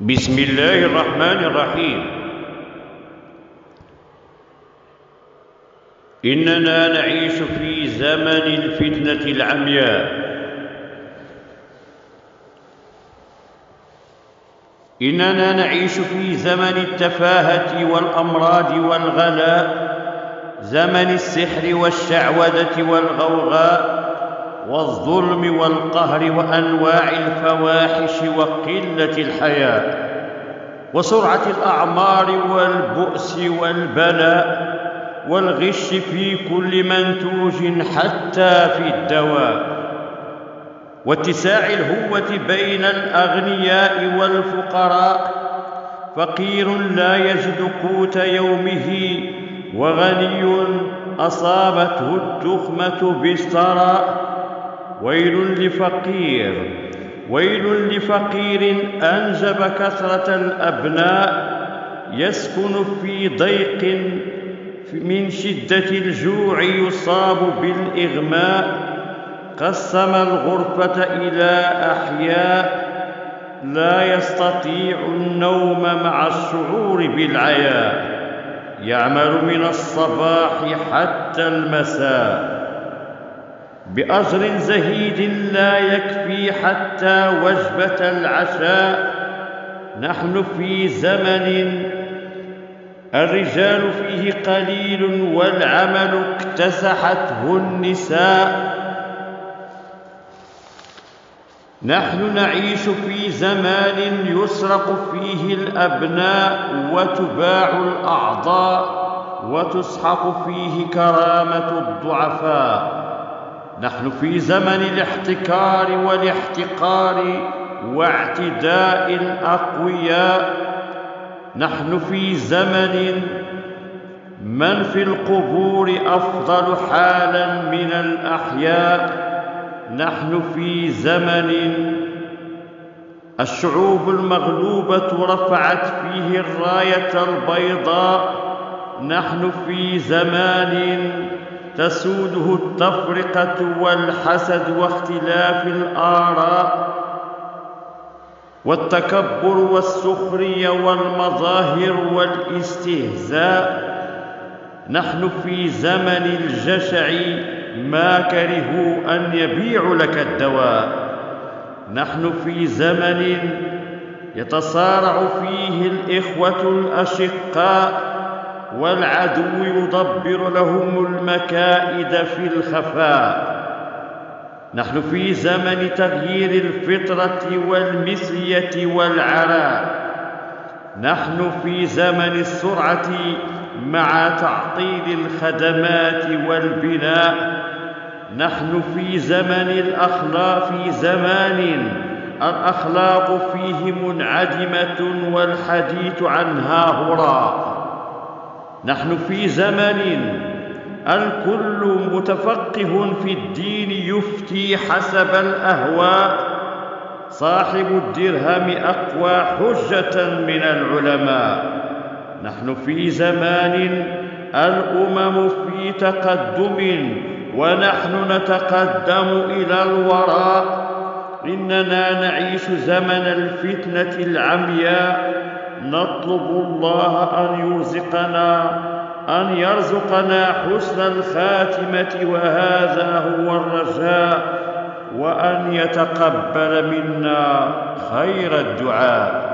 بسم الله الرحمن الرحيم. إننا نعيش في زمن الفتنة العمياء. إننا نعيش في زمن التفاهة والأمراض والغلاء، زمن السحر والشعوذة والغوغاء والظلم والقهر وأنواع الفواحش وقلة الحياء وسرعة الأعمار والبؤس والبلاء والغش في كل منتوج حتى في الدواء، واتساع الهوة بين الأغنياء والفقراء، فقير لا يجد قوت يومه وغني أصابته التخمة بالثراء. ويل لفقير أنجب كثرة الأبناء، يسكن في ضيق من شدة الجوع يصاب بالإغماء، قسم الغرفة إلى أحياء لا يستطيع النوم مع الشعور بالعياء، يعمل من الصباح حتى المساء بأجر زهيد لا يكفي حتى وجبة العشاء. نحن في زمن الرجال فيه قليل والعمل اكتسحته النساء. نحن نعيش في زمان يسرق فيه الأبناء وتباع الأعضاء وتسحق فيه كرامة الضعفاء. نحن في زمن الاحتكار والاحتقار واعتداء الأقوياء. نحن في زمن من في القبور أفضل حالا من الأحياء. نحن في زمن الشعوب المغلوبة رفعت فيه الراية البيضاء. نحن في زمان تسوده التفرقة والحسد واختلاف الآراء والتكبر والسخرية والمظاهر والاستهزاء. نحن في زمن الجشع، ما كرهوا أن يبيعوا لك الدواء. نحن في زمن يتصارع فيه الإخوة الأشقاء والعدو يدبر لهم المكائد في الخفاء. نحن في زمن تغيير الفطرة والمثلية والعراء. نحن في زمن السرعة مع تعطيل الخدمات والبناء. نحن في زمن الأخلاق فيه منعدمة والحديث عنها هراء. نحن في زمن الكل متفقه في الدين يفتي حسب الأهواء، صاحب الدرهم أقوى حجة من العلماء. نحن في زمان الأمم في تقدم ونحن نتقدم إلى الوراء. إننا نعيش زمن الفتنة العمياء، نطلب الله أن يرزقنا حسن الخاتمة، وهذا هو الرجاء، وأن يتقبل منا خير الدعاء.